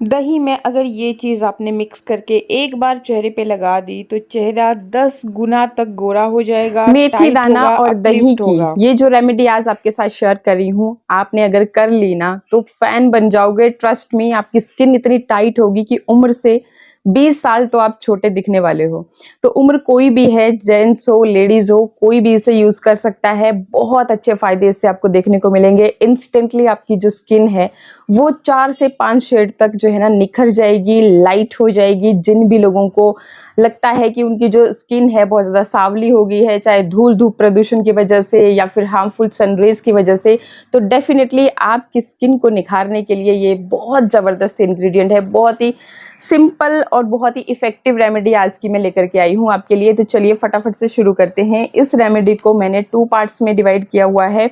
दही में अगर ये चीज़ आपने मिक्स करके एक बार चेहरे पे लगा दी तो चेहरा 10 गुना तक गोरा हो जाएगा, मेथी टाइट दाना होगा, और दही अपलिफ्ट की होगा। ये जो रेमेडी आज आपके साथ शेयर कर रही हूँ, आपने अगर कर ली ना तो फैन बन जाओगे। ट्रस्ट मी, आपकी स्किन इतनी टाइट होगी कि उम्र से 20 साल तो आप छोटे दिखने वाले हो। तो उम्र कोई भी है, जेंट्स हो, लेडीज हो, कोई भी इसे यूज कर सकता है। बहुत अच्छे फायदे इससे आपको देखने को मिलेंगे। इंस्टेंटली आपकी जो स्किन है वो 4 से 5 शेड तक जो है ना निखर जाएगी, लाइट हो जाएगी। जिन भी लोगों को लगता है कि उनकी जो स्किन है बहुत ज़्यादा सांवली हो गई है, चाहे धूल धूप प्रदूषण की वजह से या फिर हार्मफुल सनरेज की वजह से, तो डेफिनेटली आपकी स्किन को निखारने के लिए ये बहुत ज़बरदस्त इंग्रेडिएंट है। बहुत ही सिंपल और बहुत ही इफ़ेक्टिव रेमेडी आज की मैं लेकर के आई हूँ आपके लिए। तो चलिए फटाफट से शुरू करते हैं। इस रेमेडी को मैंने 2 पार्ट्स में डिवाइड किया हुआ है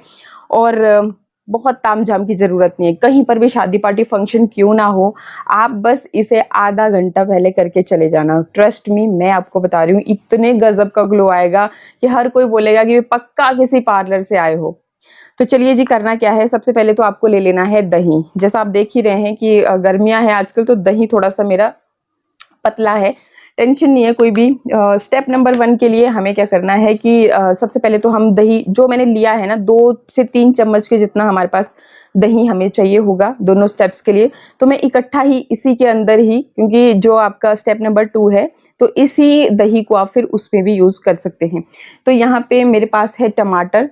और बहुत तामझाम की ज़रूरत नहीं है। कहीं पर भी शादी पार्टी फंक्शन क्यों ना हो, आप बस इसे आधा घंटा पहले करके चले जाना। ट्रस्ट मी, मैं आपको बता रही हूँ, इतने गजब का ग्लो आएगा कि हर कोई बोलेगा कि पक्का किसी पार्लर से आए हो। तो चलिए जी, करना क्या है, सबसे पहले तो आपको ले लेना है दही। जैसा आप देख ही रहे हैं कि गर्मियाँ हैं आजकल, तो दही थोड़ा सा मेरा पतला है। टेंशन नहीं है कोई भी। स्टेप नंबर 1 के लिए हमें क्या करना है कि सबसे पहले तो हम दही जो मैंने लिया है ना, 2 से 3 चम्मच के जितना हमारे पास दही हमें चाहिए होगा दोनों स्टेप्स के लिए। तो मैं इकट्ठा ही इसी के अंदर ही, क्योंकि जो आपका स्टेप नंबर 2 है, तो इसी दही को आप फिर उसमें भी यूज़ कर सकते हैं। तो यहाँ पे मेरे पास है टमाटर।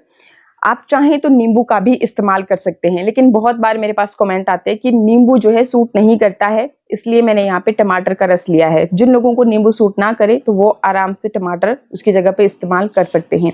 आप चाहें तो नींबू का भी इस्तेमाल कर सकते हैं, लेकिन बहुत बार मेरे पास कमेंट आते हैं कि नींबू जो है सूट नहीं करता है, इसलिए मैंने यहाँ पे टमाटर का रस लिया है। जिन लोगों को नींबू सूट ना करे तो वो आराम से टमाटर उसकी जगह पे इस्तेमाल कर सकते हैं।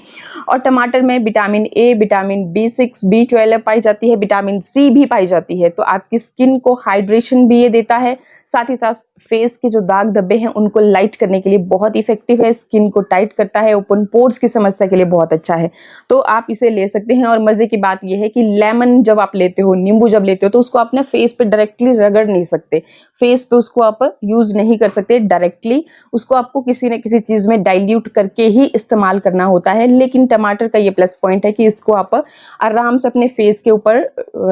और टमाटर में vitamin A, vitamin B6, B12 पाई जाती है, विटामिन सी भी पाई जाती है। तो आपकी स्किन को हाइड्रेशन भी ये देता है, साथ ही साथ फेस के जो दाग धब्बे हैं उनको लाइट करने के लिए बहुत इफेक्टिव है, स्किन को टाइट करता है, ओपन पोर्स की समस्या के लिए बहुत अच्छा है। तो आप इसे ले सकते हैं। और मजे की बात यह है कि लेमन जब आप लेते हो, नींबू जब लेते हो, तो उसको अपने फेस पे डायरेक्टली रगड़ नहीं सकते, फेस पे उसको आप यूज नहीं कर सकते डायरेक्टली। उसको आपको किसी न किसी चीज में डाइल्यूट करके ही इस्तेमाल करना होता है। लेकिन टमाटर का ये प्लस पॉइंट है कि इसको आप आराम से अपने फेस के ऊपर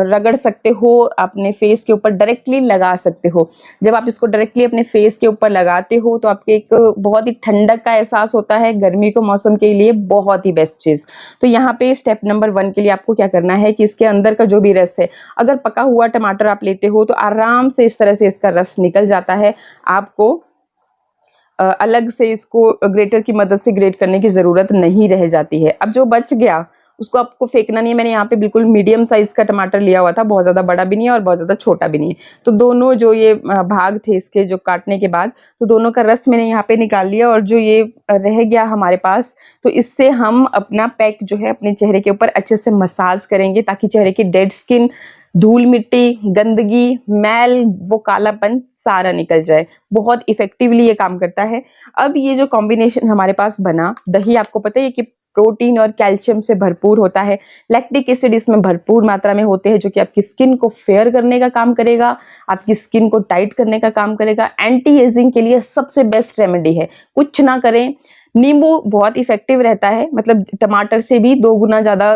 रगड़ सकते हो, अपने फेस के ऊपर डायरेक्टली लगा सकते हो। जब आप इसको डायरेक्टली अपने फेस के ऊपर लगाते हो तो आपके एक बहुत ही ठंडक का एहसास होता है, गर्मी के मौसम के लिए बहुत ही बेस्ट चीज। तो यहाँ पे स्टेप नंबर 1 के लिए आपको क्या करना है कि इसके अंदर का जो भी रस है, अगर पका हुआ टमाटर आप लेते हो तो आराम से इस तरह से इसका रस निकल जाता है। आपको अलग से इसको ग्रेटर की मदद से ग्रेट करने की जरूरत नहीं रह जाती है। अब जो बच गया उसको आपको फेंकना नहीं है। मैंने यहाँ पे बिल्कुल मीडियम साइज का टमाटर लिया हुआ था, बहुत ज़्यादा बड़ा भी नहीं है और बहुत ज़्यादा छोटा भी नहीं है। तो दोनों जो ये भाग थे इसके जो काटने के बाद, तो दोनों का रस मैंने यहाँ पे निकाल लिया। और जो ये रह गया हमारे पास, तो इससे हम अपना पैक जो है अपने चेहरे के ऊपर अच्छे से मसाज करेंगे, ताकि चेहरे की डेड स्किन, धूल मिट्टी, गंदगी, मैल, वो कालापन सारा निकल जाए। बहुत इफेक्टिवली ये काम करता है। अब ये जो कॉम्बिनेशन हमारे पास बना, दही आपको पता है कि प्रोटीन और कैल्शियम से भरपूर होता है, लैक्टिक एसिड इसमें भरपूर मात्रा में होते हैं, जो कि आपकी स्किन को फेयर करने का काम करेगा, आपकी स्किन को टाइट करने का काम करेगा। एंटी एजिंग के लिए सबसे बेस्ट रेमेडी है। कुछ ना करें, नींबू बहुत इफेक्टिव रहता है, मतलब टमाटर से भी 2 गुना ज़्यादा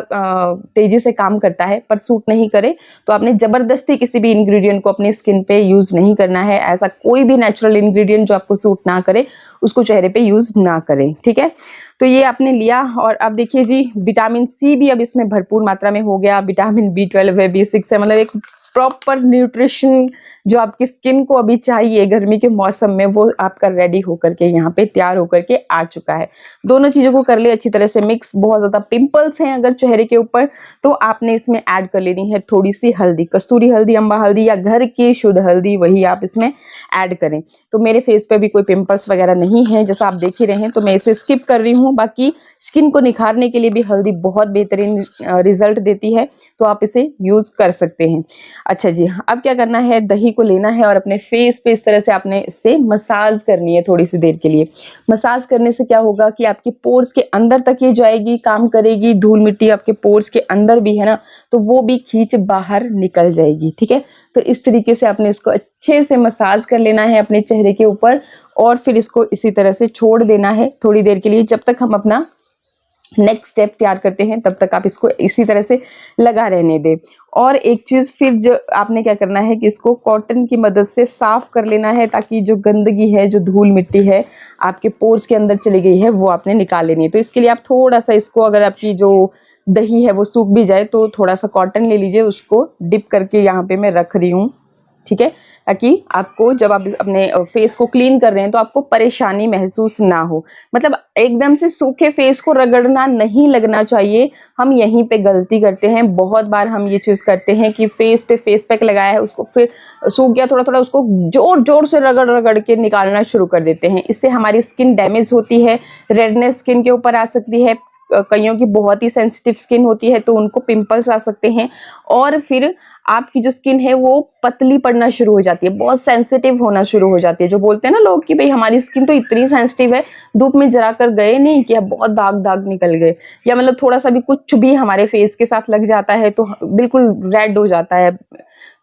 तेजी से काम करता है, पर सूट नहीं करे तो आपने ज़बरदस्ती किसी भी इंग्रेडिएंट को अपनी स्किन पे यूज़ नहीं करना है। ऐसा कोई भी नेचुरल इंग्रेडिएंट जो आपको सूट ना करे उसको चेहरे पे यूज़ ना करें, ठीक है। तो ये आपने लिया। और अब देखिए जी, विटामिन सी भी अब इसमें भरपूर मात्रा में हो गया, विटामिन B12 है, B6 है, मतलब एक प्रॉपर न्यूट्रिशन जो आपकी स्किन को अभी चाहिए गर्मी के मौसम में, वो आपका रेडी होकर के यहाँ पे तैयार होकर के आ चुका है। दोनों चीज़ों को कर ले अच्छी तरह से मिक्स। बहुत ज़्यादा पिंपल्स हैं अगर चेहरे के ऊपर, तो आपने इसमें ऐड कर लेनी है थोड़ी सी हल्दी, कस्तूरी हल्दी, अम्बा हल्दी या घर की शुद्ध हल्दी, वही आप इसमें ऐड करें। तो मेरे फेस पे भी कोई पिंपल्स वगैरह नहीं है, जैसा आप देख ही रहे हैं, तो मैं इसे स्किप कर रही हूँ। बाकी स्किन को निखारने के लिए भी हल्दी बहुत बेहतरीन रिजल्ट देती है, तो आप इसे यूज़ कर सकते हैं। अच्छा जी, अब क्या करना है, दही को लेना है और अपने फेस पे इस तरह से आपने इससे मसाज करनी है थोड़ी सी देर के लिए। मसाज करने से क्या होगा कि आपके पोर्स के अंदर तक ये जाएगी, काम करेगी। धूल मिट्टी आपके पोर्स के अंदर भी है ना, तो वो भी खींच बाहर निकल जाएगी, ठीक है। तो इस तरीके से आपने इसको अच्छे से मसाज कर लेना है अपने चेहरे के ऊपर, और फिर इसको इसी तरह से छोड़ देना है थोड़ी देर के लिए, जब तक हम अपना नेक्स्ट स्टेप तैयार करते हैं, तब तक आप इसको इसी तरह से लगा रहने दें। और एक चीज़ फिर जो आपने क्या करना है कि इसको कॉटन की मदद से साफ़ कर लेना है, ताकि जो गंदगी है, जो धूल मिट्टी है आपके पोर्स के अंदर चली गई है, वो आपने निकाल लेनी है। तो इसके लिए आप थोड़ा सा इसको, अगर आपकी जो दही है वो सूख भी जाए तो थोड़ा सा कॉटन ले लीजिए, उसको डिप करके यहाँ पे मैं रख रही हूँ, ठीक है, ताकि आपको जब आप अपने फेस को क्लीन कर रहे हैं तो आपको परेशानी महसूस ना हो। मतलब एकदम से सूखे फेस को रगड़ना नहीं लगना चाहिए। हम यहीं पे गलती करते हैं, बहुत बार हम ये चीज़ करते हैं कि फेस पे फेस पैक लगाया है, उसको फिर सूख गया थोड़ा थोड़ा, उसको जोर जोर से रगड़ रगड़ के निकालना शुरू कर देते हैं। इससे हमारी स्किन डैमेज होती है, रेडनेस स्किन के ऊपर आ सकती है। कईयों की बहुत ही सेंसिटिव स्किन होती है तो उनको पिंपल्स आ सकते हैं, और फिर आपकी जो स्किन है वो पतली पड़ना शुरू हो जाती है, बहुत सेंसिटिव होना शुरू हो जाती है। जो बोलते हैं ना लोग कि भाई हमारी स्किन तो इतनी सेंसिटिव है, धूप में जरा कर गए नहीं कि अब बहुत दाग दाग निकल गए, या मतलब थोड़ा सा भी कुछ भी हमारे फेस के साथ लग जाता है तो बिल्कुल रेड हो जाता है।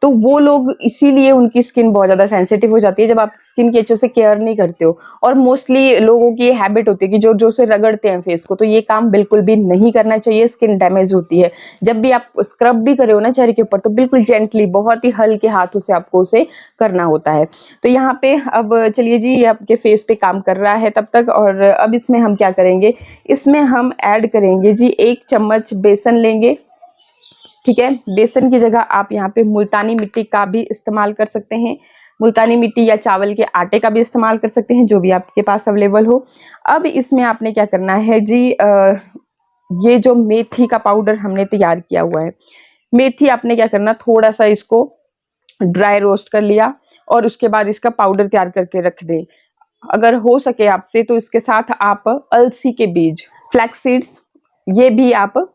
तो वो लोग इसीलिए उनकी स्किन बहुत ज़्यादा सेंसिटिव हो जाती है जब आप स्किन की अच्छे से केयर नहीं करते हो। और मोस्टली लोगों की ये हैबिट होती है कि जोर जोर से रगड़ते हैं फेस को, तो ये काम बिल्कुल भी नहीं करना चाहिए, स्किन डैमेज होती है। जब भी आप स्क्रब भी करे हो ना चेहरे के ऊपर, तो बिल्कुल जेंटली, बहुत ही हल्के हाथों से आपको उसे करना होता है। तो यहाँ पे अब चलिए जी, ये आपके फेस पे काम कर रहा है तब तक। और अब इसमें हम क्या करेंगे, इसमें हम ऐड करेंगे जी 1 चम्मच बेसन लेंगे, ठीक है। बेसन की जगह आप यहाँ पे मुल्तानी मिट्टी का भी इस्तेमाल कर सकते हैं, मुल्तानी मिट्टी या चावल के आटे का भी इस्तेमाल कर सकते हैं, जो भी आपके पास अवेलेबल हो। अब इसमें आपने क्या करना है जी, ये जो मेथी का पाउडर हमने तैयार किया हुआ है, मेथी आपने क्या करना, थोड़ा सा इसको ड्राई रोस्ट कर लिया और उसके बाद इसका पाउडर तैयार करके रख दें। अगर हो सके आपसे तो इसके साथ आप अलसी के बीज, फ्लैक्स सीड्स, ये भी आप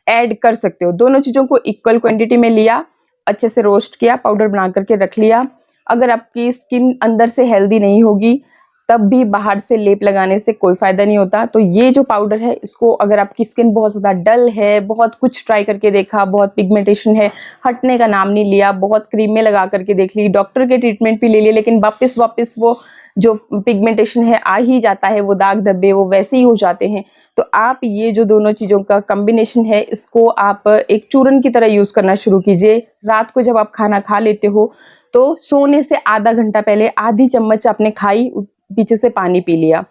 ऐड कर सकते हो। दोनों चीज़ों को इक्वल क्वांटिटी में लिया, अच्छे से रोस्ट किया, पाउडर बना करके रख लिया। अगर आपकी स्किन अंदर से हेल्दी नहीं होगी तब भी बाहर से लेप लगाने से कोई फ़ायदा नहीं होता। तो ये जो पाउडर है, इसको अगर आपकी स्किन बहुत ज़्यादा डल है, बहुत कुछ ट्राई करके देखा, बहुत पिगमेंटेशन है, हटने का नाम नहीं लिया, बहुत क्रीमें लगा करके देख ली, डॉक्टर के ट्रीटमेंट भी ले लिए, लेकिन वापस वो जो पिगमेंटेशन है आ ही जाता है, वो दाग धब्बे वो वैसे ही हो जाते हैं। तो आप ये जो दोनों चीज़ों का कॉम्बिनेशन है, इसको आप एक चूरन की तरह यूज़ करना शुरू कीजिए। रात को जब आप खाना खा लेते हो तो सोने से आधा घंटा पहले आधी चम्मच आपने खाई, पीछे से पानी पी लिया।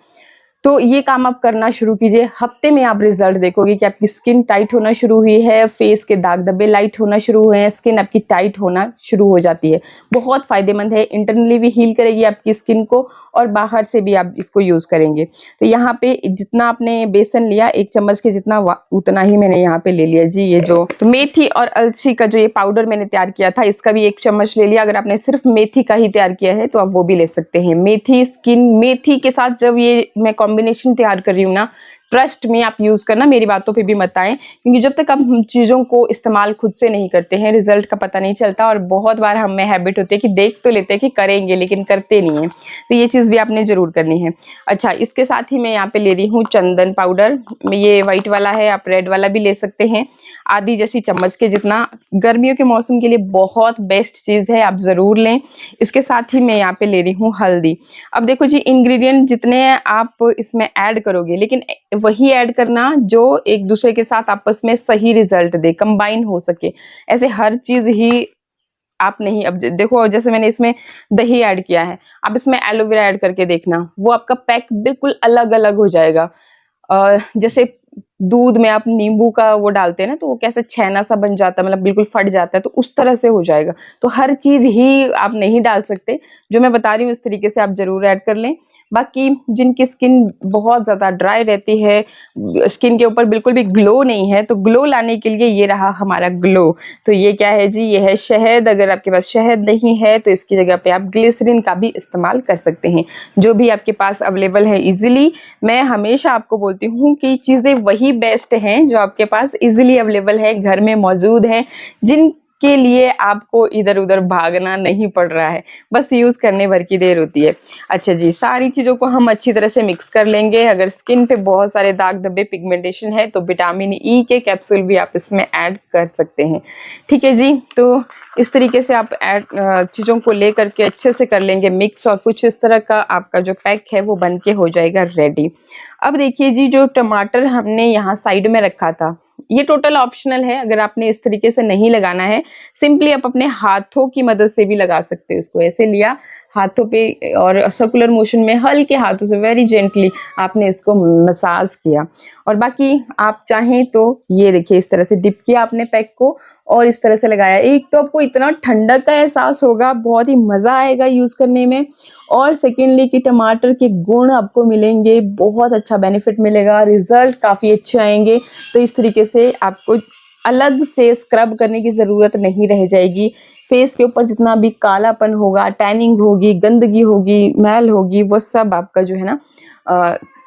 तो ये काम आप करना शुरू कीजिए। हफ्ते में आप रिजल्ट देखोगे कि आपकी स्किन टाइट होना शुरू हुई है, फेस के दाग धब्बे लाइट होना शुरू हुए हैं, स्किन आपकी टाइट होना शुरू हो जाती है। बहुत फ़ायदेमंद है, इंटरनली भी हील करेगी आपकी स्किन को और बाहर से भी आप इसको यूज़ करेंगे। तो यहाँ पे जितना आपने बेसन लिया, 1 चम्मच के जितना, उतना ही मैंने यहाँ पे ले लिया जी। ये जो तो मेथी और अलसी का जो ये पाउडर मैंने तैयार किया था, इसका भी 1 चम्मच ले लिया। अगर आपने सिर्फ मेथी का ही तैयार किया है तो आप वो भी ले सकते हैं। मेथी के साथ जब ये मैं कॉम्बिनेशन तैयार कर रही हूँ ना, ट्रस्ट में आप यूज़ करना, मेरी बातों पे भी मत आएं, क्योंकि जब तक आप चीज़ों को इस्तेमाल खुद से नहीं करते हैं रिजल्ट का पता नहीं चलता। और बहुत बार हम में हैबिट होती है कि देख तो लेते हैं कि करेंगे लेकिन करते नहीं हैं। तो ये चीज़ भी आपने ज़रूर करनी है। अच्छा, इसके साथ ही मैं यहाँ पे ले रही हूँ चंदन पाउडर। ये वाइट वाला है, आप रेड वाला भी ले सकते हैं। आधी जैसी चम्मच के जितना, गर्मियों के मौसम के लिए बहुत बेस्ट चीज़ है, आप ज़रूर लें। इसके साथ ही मैं यहाँ पे ले रही हूँ हल्दी। अब देखो जी, इंग्रेडिएंट जितने आप इसमें ऐड करोगे, लेकिन वही ऐड करना जो एक दूसरे के साथ आपस में सही रिजल्ट दे, कंबाइन हो सके। ऐसे हर चीज़ ही आप नहीं, अब देखो जैसे मैंने इसमें दही ऐड किया है, आप इसमें एलोवेरा ऐड करके देखना, वो आपका पैक बिल्कुल अलग अलग हो जाएगा। जैसे दूध में आप नींबू का वो डालते हैं ना, तो वो कैसे छेना सा बन जाता है, मतलब बिल्कुल फट जाता है, तो उस तरह से हो जाएगा। तो हर चीज़ ही आप नहीं डाल सकते, जो मैं बता रही हूँ इस तरीके से आप ज़रूर ऐड कर लें। बाकी जिनकी स्किन बहुत ज़्यादा ड्राई रहती है, स्किन के ऊपर बिल्कुल भी ग्लो नहीं है, तो ग्लो लाने के लिए ये रहा हमारा ग्लो। तो ये क्या है जी, ये है शहद। अगर आपके पास शहद नहीं है तो इसकी जगह पे आप ग्लिसरीन का भी इस्तेमाल कर सकते हैं, जो भी आपके पास अवेलेबल है इजीली। मैं हमेशा आपको बोलती हूँ कि चीज़ें वही बेस्ट हैं जो आपके पास इजीली अवेलेबल है, घर में मौजूद हैं, जिनके लिए आपको इधर उधर भागना नहीं पड़ रहा है, बस यूज़ करने भर की देर होती है। अच्छा जी, सारी चीज़ों को हम अच्छी तरह से मिक्स कर लेंगे। अगर स्किन पे बहुत सारे दाग धब्बे, पिगमेंटेशन है, तो विटामिन ई के कैप्सूल भी आप इसमें ऐड कर सकते हैं। ठीक है जी, तो इस तरीके से आप चीज़ों को ले करके अच्छे से कर लेंगे मिक्स, और कुछ इस तरह का आपका जो पैक है वो बन के हो जाएगा रेडी। अब देखिए जी, जो टमाटर हमने यहाँ साइड में रखा था, ये टोटल ऑप्शनल है। अगर आपने इस तरीके से नहीं लगाना है, सिंपली आप अपने हाथों की मदद से भी लगा सकते हो। इसको ऐसे लिया हाथों पे और सर्कुलर मोशन में हल्के हाथों से वेरी जेंटली आपने इसको मसाज किया। और बाकी आप चाहें तो ये देखिए, इस तरह से डिप किया आपने पैक को और इस तरह से लगाया। एक तो आपको इतना ठंडक का एहसास होगा, बहुत ही मज़ा आएगा यूज़ करने में, और सेकेंडली कि टमाटर के गुण आपको मिलेंगे, बहुत अच्छा बेनिफिट मिलेगा, रिजल्ट काफ़ी अच्छे आएंगे। तो इस तरीके से आपको अलग से स्क्रब करने की ज़रूरत नहीं रह जाएगी। फेस के ऊपर जितना भी कालापन होगा, टैनिंग होगी, गंदगी होगी, मैल होगी, वो सब आपका जो है ना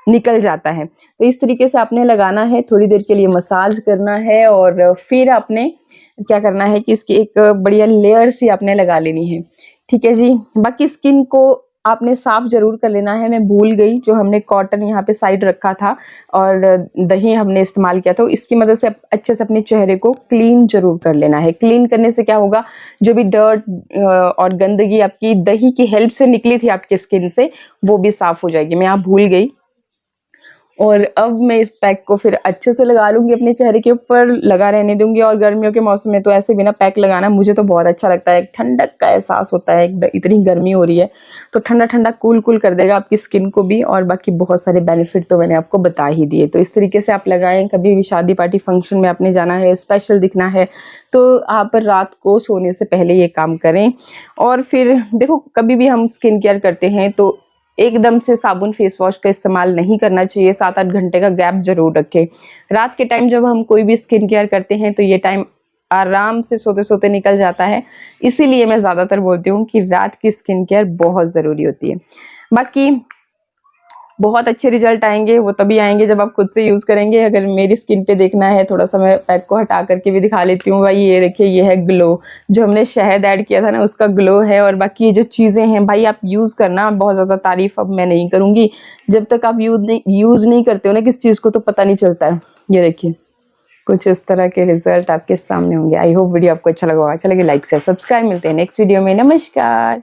निकल जाता है। तो इस तरीके से आपने लगाना है, थोड़ी देर के लिए मसाज करना है और फिर आपने क्या करना है कि इसकी एक बढ़िया लेयर सी आपने लगा लेनी है। ठीक है जी। बाकी स्किन को आपने साफ जरूर कर लेना है। मैं भूल गई, जो हमने कॉटन यहाँ पे साइड रखा था और दही हमने इस्तेमाल किया था, तो इसकी मदद से अच्छे से अपने चेहरे को क्लीन जरूर कर लेना है। क्लीन करने से क्या होगा, जो भी डर्ट और गंदगी आपकी दही की हेल्प से निकली थी आपकी स्किन से, वो भी साफ हो जाएगी। मैं यहाँ भूल गई। और अब मैं इस पैक को फिर अच्छे से लगा लूँगी, अपने चेहरे के ऊपर लगा रहने दूँगी। और गर्मियों के मौसम में तो ऐसे बिना पैक लगाना मुझे तो बहुत अच्छा लगता है। ठंडक का एहसास होता है, इतनी गर्मी हो रही है तो ठंडा ठंडा कूल कूल कर देगा आपकी स्किन को भी। और बाकी बहुत सारे बेनिफिट तो मैंने आपको बता ही दिए। तो इस तरीके से आप लगाएं। कभी भी शादी पार्टी फंक्शन में आपने जाना है, स्पेशल दिखना है, तो आप रात को सोने से पहले ये काम करें। और फिर देखो, कभी भी हम स्किन केयर करते हैं तो एकदम से साबुन फेस वॉश का इस्तेमाल नहीं करना चाहिए। 7-8 घंटे का गैप जरूर रखें। रात के टाइम जब हम कोई भी स्किन केयर करते हैं तो ये टाइम आराम से सोते सोते निकल जाता है। इसीलिए मैं ज़्यादातर बोलती हूँ कि रात की स्किन केयर बहुत ज़रूरी होती है। बाकी बहुत अच्छे रिजल्ट आएंगे, वो तभी आएंगे जब आप खुद से यूज़ करेंगे। अगर मेरी स्किन पे देखना है, थोड़ा सा मैं पैक को हटा करके भी दिखा लेती हूँ। भाई ये देखिए, ये है ग्लो, जो हमने शहद ऐड किया था ना, उसका ग्लो है। और बाकी ये जो चीज़ें हैं भाई, आप यूज़ करना। बहुत ज़्यादा तारीफ अब मैं नहीं करूँगी, जब तक आप यूज़ नहीं करते हो ना किस चीज़ को, तो पता नहीं चलता है। ये देखिए, कुछ इस तरह के रिजल्ट आपके सामने होंगे। आई होप वीडियो आपको अच्छा लगा होगा। अच्छा लगे लाइक से सब्सक्राइब। मिलते हैं नेक्स्ट वीडियो में। नमस्कार।